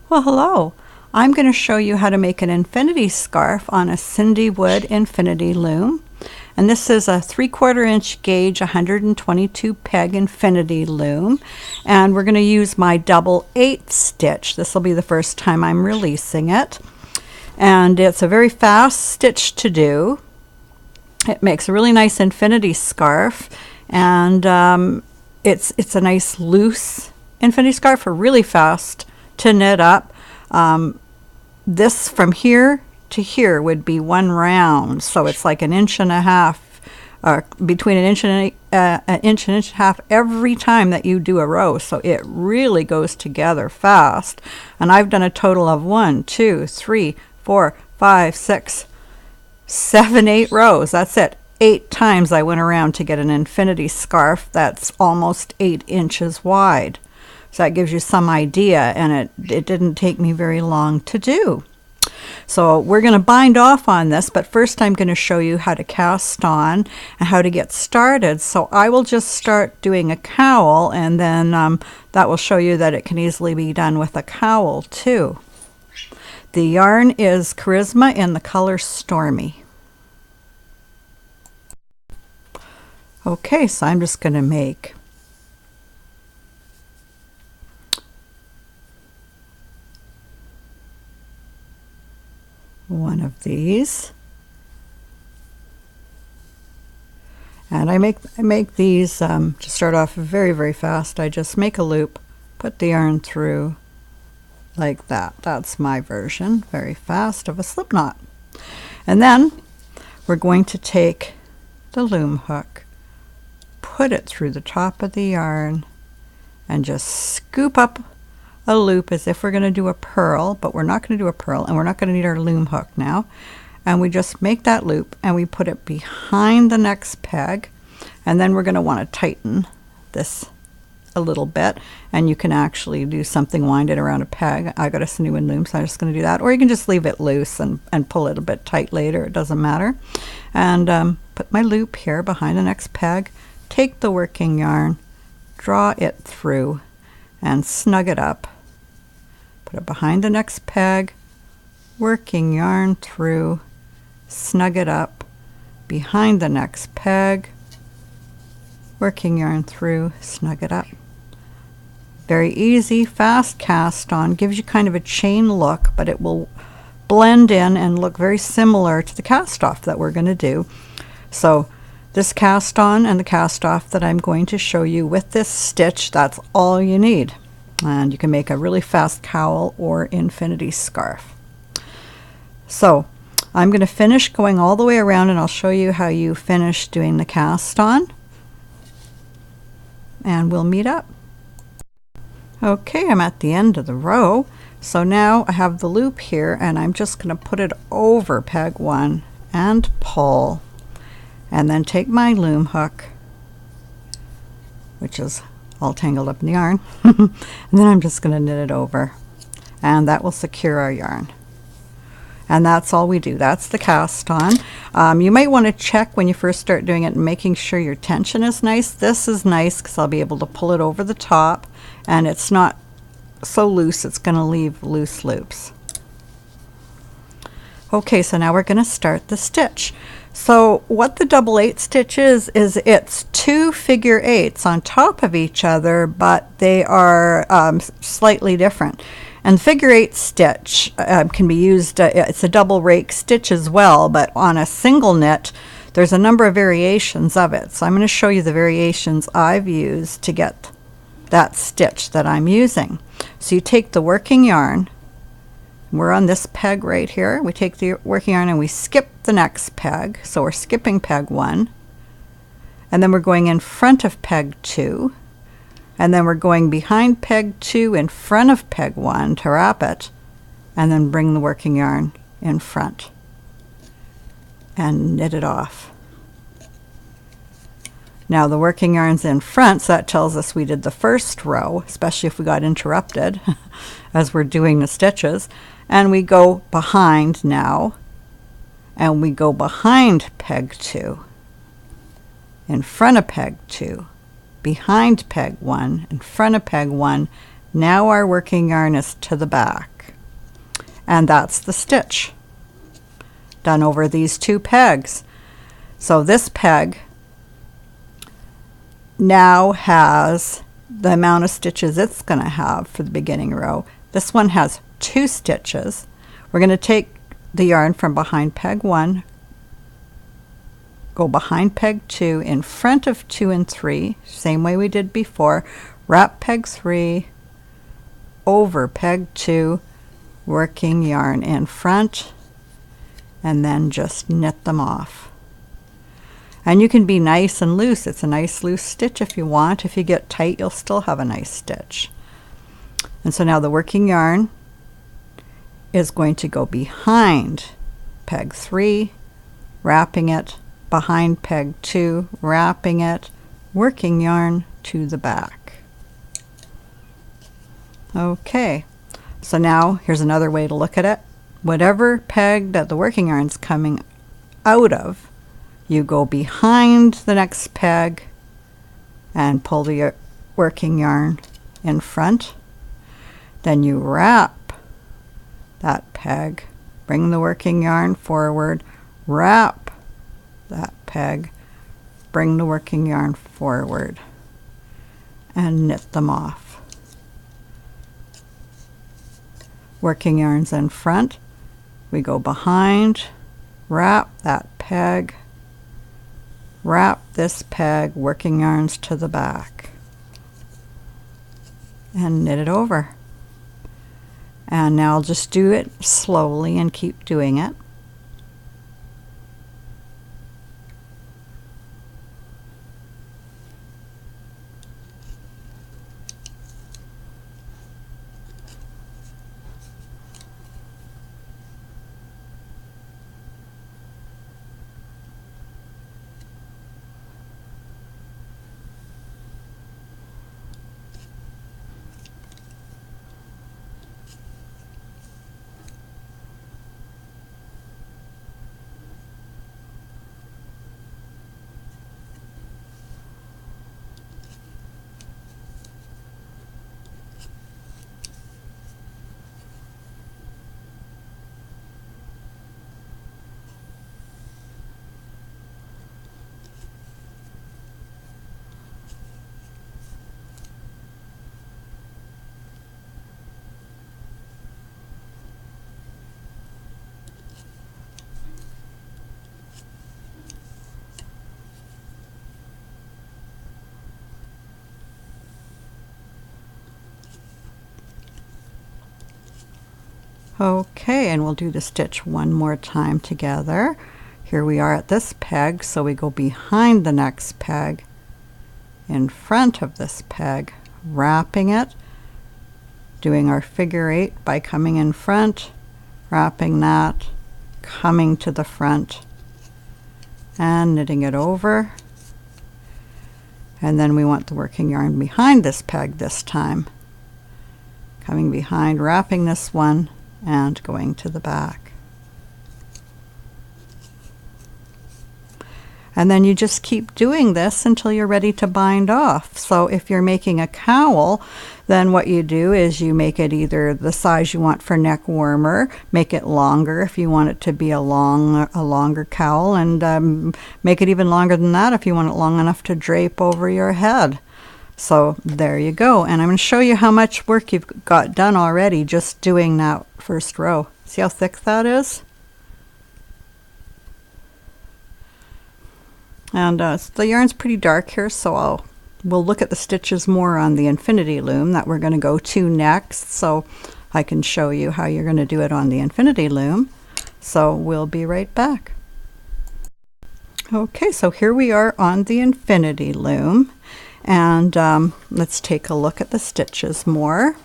Well, hello. I'm going to show you how to make an infinity scarf on a Cindy Wood infinity loom. And this is a 3/4 inch gauge 122 peg infinity loom. And we're going to use my double 8 stitch. This will be the first time I'm releasing it. And it's a very fast stitch to do. It makes a really nice infinity scarf. And it's a nice loose infinity scarf, or really fast to knit up. This from here to here would be one round, so it's like an inch and a half, between an inch and an inch and a half every time that you do a row. So it really goes together fast. And I've done a total of 1, 2, 3, 4, 5, 6, 7, 8 rows. That's it. 8 times I went around to get an infinity scarf that's almost 8 inches wide. So that gives you some idea, and it didn't take me very long to do. So we're going to bind off on this, but first I'm going to show you how to cast on and how to get started. So I will just start doing a cowl, and then that will show you that it can easily be done with a cowl too. The yarn is Charisma in the color Stormy. Okay, so I'm just going to make one of these, and I make these to start off very fast. I just make a loop, put the yarn through like that. That's my version, very fast, of a slip knot. And then we're going to take the loom hook, put it through the top of the yarn, and just scoop up a loop as if we're going to do a purl, but we're not going to do a purl, and we're not going to need our loom hook now. And we just make that loop and we put it behind the next peg, and then we're going to want to tighten this a little bit, and you can actually do something winded around a peg. I got a sinew and loom, so I'm just going to do that, or you can just leave it loose and pull it a bit tight later. It doesn't matter. And put my loop here behind the next peg, take the working yarn, draw it through and snug it up. Put it behind the next peg, working yarn through, snug it up, behind the next peg, working yarn through, snug it up. Very easy, fast cast on, gives you kind of a chain look, but it will blend in and look very similar to the cast off that we're going to do. So this cast on and the cast off that I'm going to show you with this stitch, that's all you need. And you can make a really fast cowl or infinity scarf. So I'm going to finish going all the way around, and I'll show you how you finish doing the cast on, and we'll meet up. Okay, I'm at the end of the row. So now I have the loop here, and I'm just going to put it over peg 1 and pull, and then take my loom hook, which is all tangled up in the yarn, and then I'm just going to knit it over, and that will secure our yarn. And that's all we do. That's the cast on. You might want to check when you first start doing it and making sure your tension is nice. This is nice because I'll be able to pull it over the top, and it's not so loose it's going to leave loose loops. Okay, so now we're going to start the stitch. So what the double 8 stitch is it's 2 figure 8s on top of each other, but they are slightly different. And figure 8 stitch can be used, it's a double rake stitch as well, but on a single knit there's a number of variations of it. So I'm going to show you the variations I've used to get that stitch that I'm using. So you take the working yarn, we're on this peg right here, we take the working yarn and we skip the next peg, so we're skipping peg 1, and then we're going in front of peg 2, and then we're going behind peg 2 in front of peg 1 to wrap it, and then bring the working yarn in front and knit it off. Now the working yarn's in front, so that tells us we did the first row, especially if we got interrupted as we're doing the stitches. And we go behind now, and we go behind peg 2, in front of peg 2, behind peg 1, in front of peg 1. Now our working yarn is to the back. And that's the stitch done over these 2 pegs. So this peg now has the amount of stitches it's going to have for the beginning row. This one has 2 stitches. We're going to take the yarn from behind peg 1, go behind peg 2, in front of 2 and 3, same way we did before, wrap peg 3, over peg 2, working yarn in front, and then just knit them off. And you can be nice and loose. It's a nice loose stitch if you want. If you get tight, you'll still have a nice stitch. And so now the working yarn is going to go behind peg 3, wrapping it, behind peg 2, wrapping it, working yarn to the back. Okay, so now here's another way to look at it. Whatever peg that the working yarn's coming out of, you go behind the next peg and pull the working yarn in front. Then you wrap that peg, bring the working yarn forward, wrap that peg, bring the working yarn forward, and knit them off. Working yarns in front, we go behind, wrap that peg, wrap this peg, working yarns to the back, and knit it over. And now I'll just do it slowly and keep doing it. Okay, and we'll do the stitch one more time together. Here we are at this peg, so we go behind the next peg, in front of this peg, wrapping it, doing our figure 8 by coming in front, wrapping that, coming to the front, and knitting it over. And then we want the working yarn behind this peg this time. Coming behind, wrapping this one, and going to the back. And then you just keep doing this until you're ready to bind off. So if you're making a cowl, then what you do is you make it either the size you want for neck warmer, make it longer if you want it to be a longer cowl, and make it even longer than that if you want it long enough to drape over your head. So there you go, and I'm going to show you how much work you've got done already just doing that first row. See how thick that is? And the yarn's pretty dark here, so we'll look at the stitches more on the infinity loom that we're going to go to next, so I can show you how you're going to do it on the infinity loom. So we'll be right back. Okay, so here we are on the infinity loom. And let's take a look at the stitches more.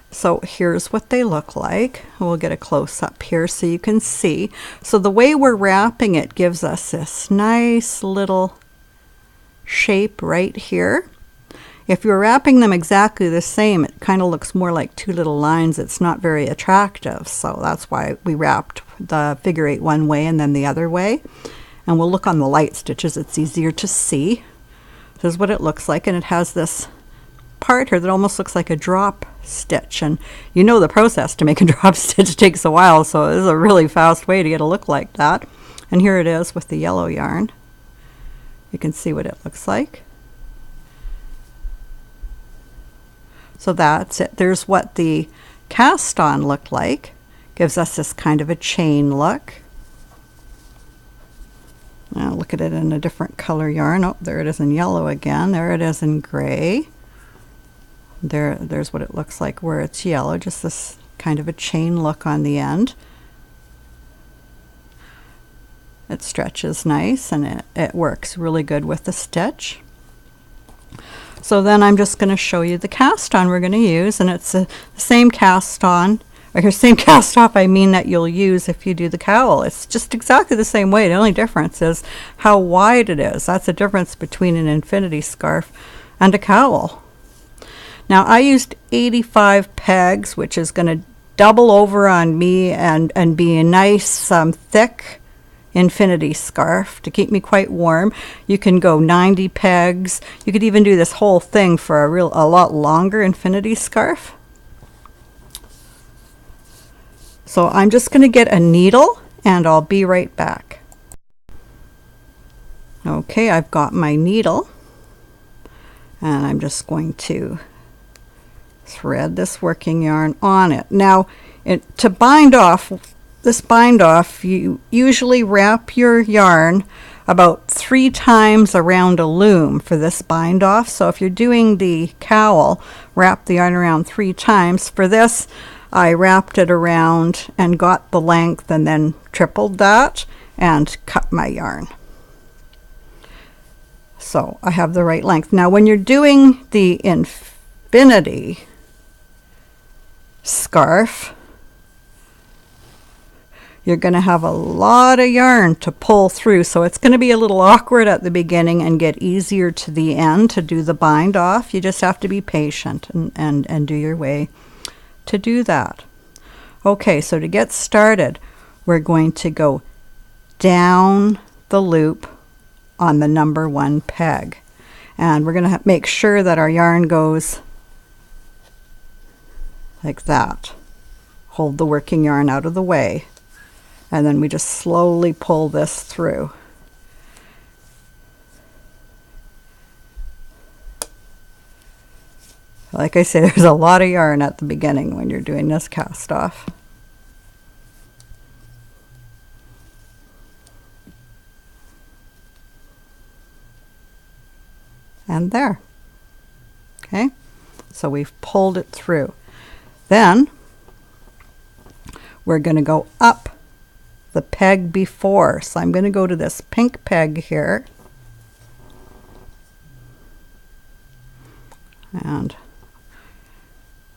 So here's what they look like. We'll get a close-up here so you can see. So the way we're wrapping it gives us this nice little shape right here. If you're wrapping them exactly the same, it kind of looks more like 2 little lines. It's not very attractive. So that's why we wrapped the figure 8 one way and then the other way. And we'll look on the light stitches. It's easier to see. This is what it looks like, and it has this part here that almost looks like a drop stitch, and you know the process to make a drop stitch takes a while, so this is a really fast way to get a look like that. And here it is with the yellow yarn. You can see what it looks like. So that's it. There's what the cast on looked like. Gives us this kind of a chain look. Now look at it in a different color yarn. Oh, there it is in yellow again. There it is in gray. There's what it looks like where it's yellow, just this kind of a chain look on the end. It stretches nice, and it works really good with the stitch. So then I'm just going to show you the cast on we're going to use, and it's the same cast on, or same cast off I mean that you'll use if you do the cowl. It's just exactly the same way. The only difference is how wide it is. That's the difference between an infinity scarf and a cowl. Now I used 85 pegs, which is going to double over on me and be a nice thick infinity scarf to keep me quite warm. You can go 90 pegs. You could even do this whole thing for a lot longer infinity scarf. So I'm just going to get a needle and I'll be right back. Okay, I've got my needle and I'm just going to thread this working yarn on it. Now to bind off this bind off, you usually wrap your yarn about 3 times around a loom for this bind off. So if you're doing the cowl, wrap the yarn around 3 times. For this, I wrapped it around and got the length and then tripled that and cut my yarn. So I have the right length. Now when you're doing the infinity scarf, you're going to have a lot of yarn to pull through, so it's going to be a little awkward at the beginning and get easier to the end to do the bind off. You just have to be patient and do your way to do that. Okay, so to get started, we're going to go down the loop on the number 1 peg, and we're going to make sure that our yarn goes like that. Hold the working yarn out of the way. And then we just slowly pull this through. Like I say, there's a lot of yarn at the beginning when you're doing this cast off. And there. Okay, so we've pulled it through. Then we're going to go up the peg before. So I'm going to go to this pink peg here and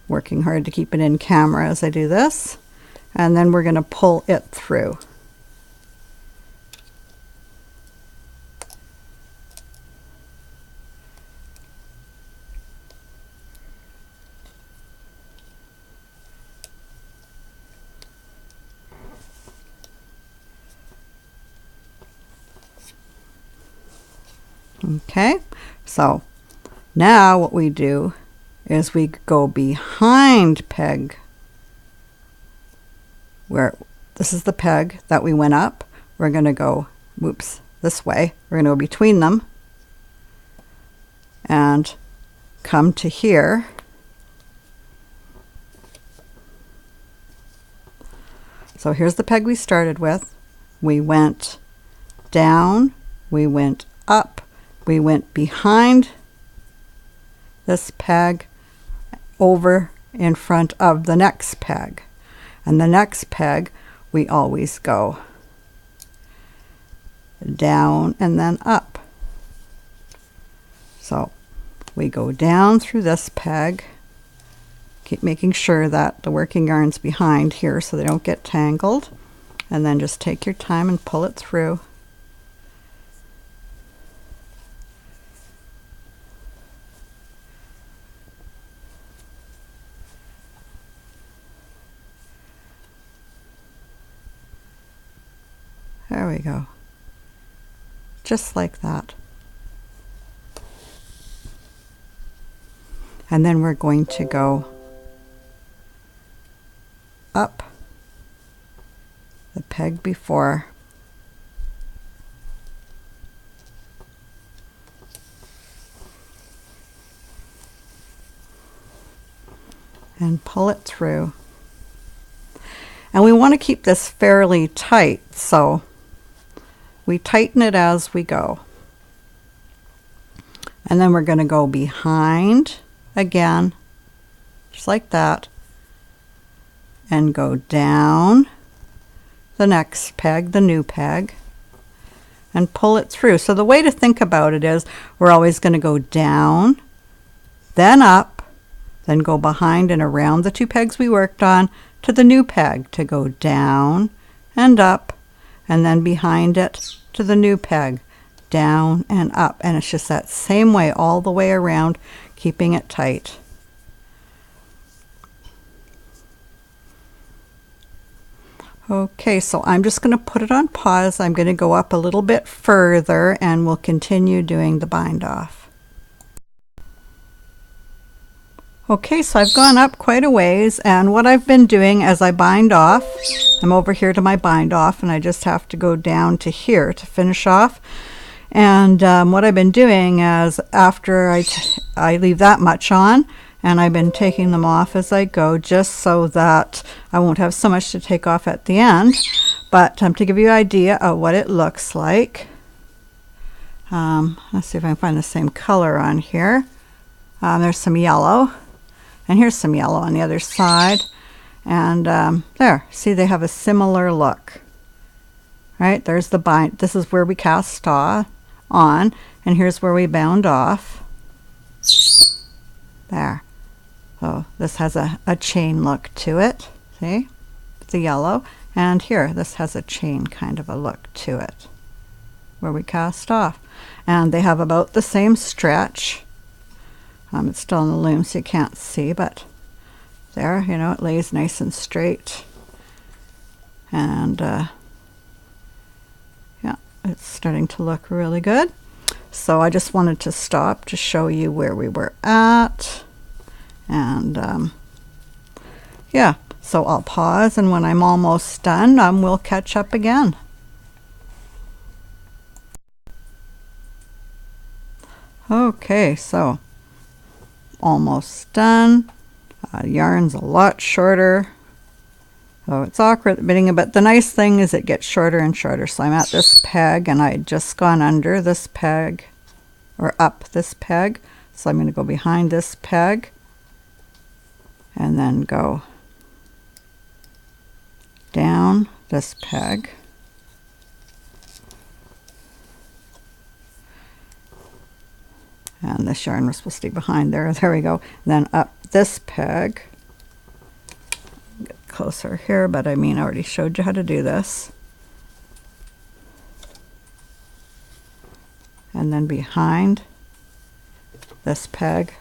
working hard to keep it in camera as I do this, and then we're going to pull it through. Okay, so now what we do is we go behind peg, where this is the peg that we went up. We're going to go, whoops, this way. We're going to go between them and come to here. So here's the peg we started with. We went down, we went up, we went behind this peg over in front of the next peg. And the next peg, we always go down and then up. So we go down through this peg, keep making sure that the working yarn's behind here so they don't get tangled, and then just take your time and pull it through. There we go. Just like that. And then we're going to go up the peg before, and pull it through. And we want to keep this fairly tight, so we tighten it as we go. And then we're going to go behind again, just like that, and go down the next peg, the new peg, and pull it through. So the way to think about it is we're always going to go down, then up, then go behind and around the 2 pegs we worked on to the new peg, to go down and up, and then behind it to the new peg, down and up. And it's just that same way all the way around, keeping it tight. Okay, so I'm just going to put it on pause. I'm going to go up a little bit further and we'll continue doing the bind off. Okay, so I've gone up quite a ways, and what I've been doing as I bind off, I'm over here to my bind off, and I just have to go down to here to finish off. And what I've been doing is after I leave that much on, and I've been taking them off as I go, just so that I won't have so much to take off at the end. But to give you an idea of what it looks like, let's see if I can find the same color on here. There's some yellow, and here's some yellow on the other side. And there, see, they have a similar look. Right, there's the bind. This is where we cast on, and here's where we bound off. There. So this has a chain look to it. See, the yellow. And here, this has a chain kind of a look to it, where we cast off. And they have about the same stretch. It's still in the loom, so you can't see, but there, you know, it lays nice and straight. And yeah, it's starting to look really good. So I just wanted to stop to show you where we were at. And yeah, so I'll pause, and when I'm almost done, we'll catch up again. Okay, so almost done. Yarn's a lot shorter, so it's awkward at the beginning, but the nice thing is it gets shorter and shorter. So I'm at this peg, and I had just gone under this peg, or up this peg, so I'm going to go behind this peg and then go down this peg, and this yarn was supposed to be behind there. There we go. And then up this peg. Get closer here, but I mean, I already showed you how to do this. And then behind this peg,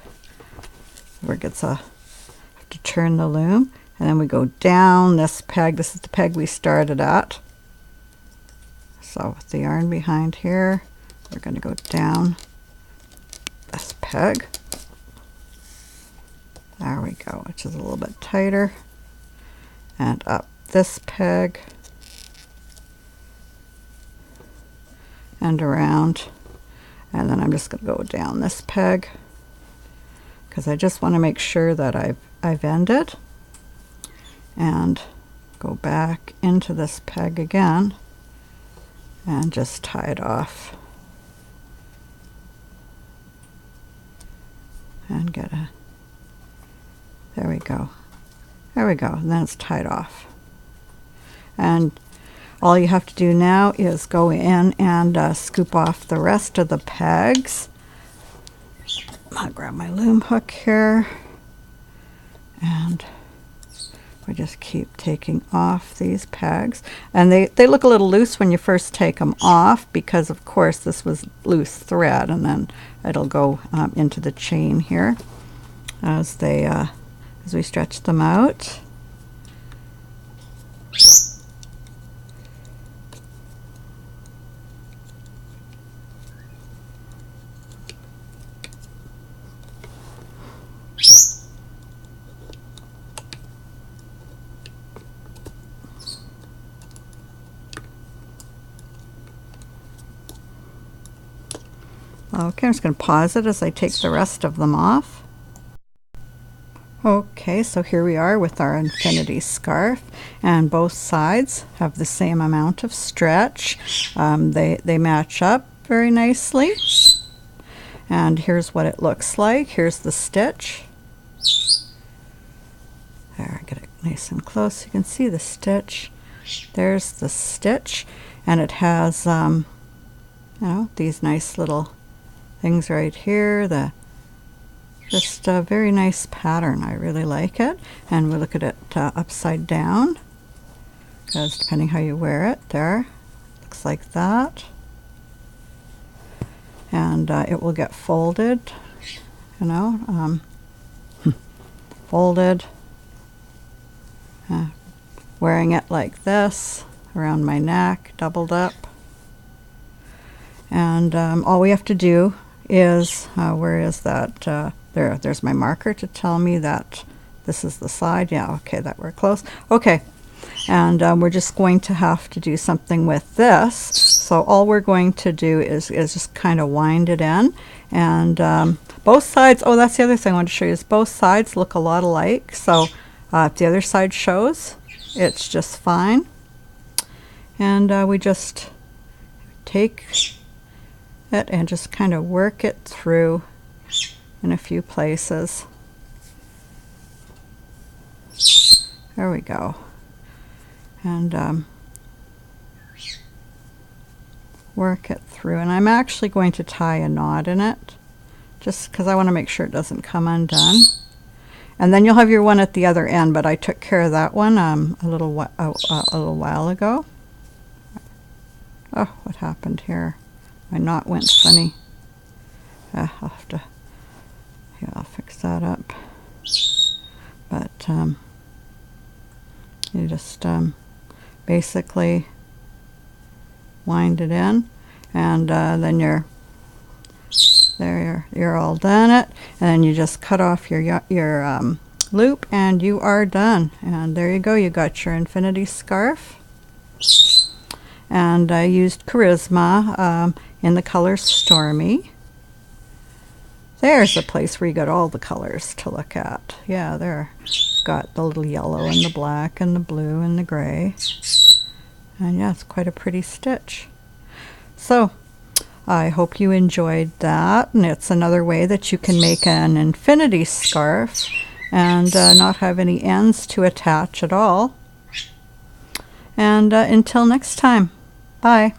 where it gets have to turn the loom, and then we go down this peg. This is the peg we started at. So with the yarn behind here, we're going to go down this peg. There we go, which is a little bit tighter. And up this peg. And around. And then I'm just going to go down this peg, because I just want to make sure that I've ended. And go back into this peg again and just tie it off. And get a, there we go. There we go, and then it's tied off. And all you have to do now is go in and scoop off the rest of the pegs. I'll grab my loom hook here, and we just keep taking off these pegs. And they look a little loose when you first take them off, because of course this was loose thread, and then it'll go into the chain here as we stretch them out. Okay, I'm just going to pause it as I take the rest of them off. Okay, so here we are with our infinity scarf, and both sides have the same amount of stretch. They match up very nicely. And here's what it looks like. Here's the stitch. There, I get it nice and close. You can see the stitch. There's the stitch, and it has, you know, these nice little things right here. Just a very nice pattern. I really like it. And we look at it upside down, because depending how you wear it, there, looks like that. And it will get folded, you know, folded. Wearing it like this around my neck, doubled up. And all we have to do is, where is that? There's my marker to tell me that this is the side. Yeah, okay, that we're close. Okay, and we're just going to have to do something with this. So all we're going to do is just kind of wind it in. And both sides, oh, that's the other thing I want to show you, is both sides look a lot alike. So if the other side shows, it's just fine. And we just take it and just kind of work it through in a few places. There we go. And work it through. And I'm actually going to tie a knot in it, just because I want to make sure it doesn't come undone. And then you'll have your one at the other end, but I took care of that one a little while ago. Oh, what happened here? My knot went funny. I'll have to, yeah, I'll fix that up. But you just basically wind it in, and then you're all done it, and then you just cut off your loop, and you are done. And there you go, you got your infinity scarf. And I used Charisma in the color Stormy. There's a place where you got all the colors to look at. Yeah, there. Got the little yellow and the black and the blue and the gray. And yeah, it's quite a pretty stitch. So I hope you enjoyed that. And it's another way that you can make an infinity scarf and not have any ends to attach at all. And until next time, bye.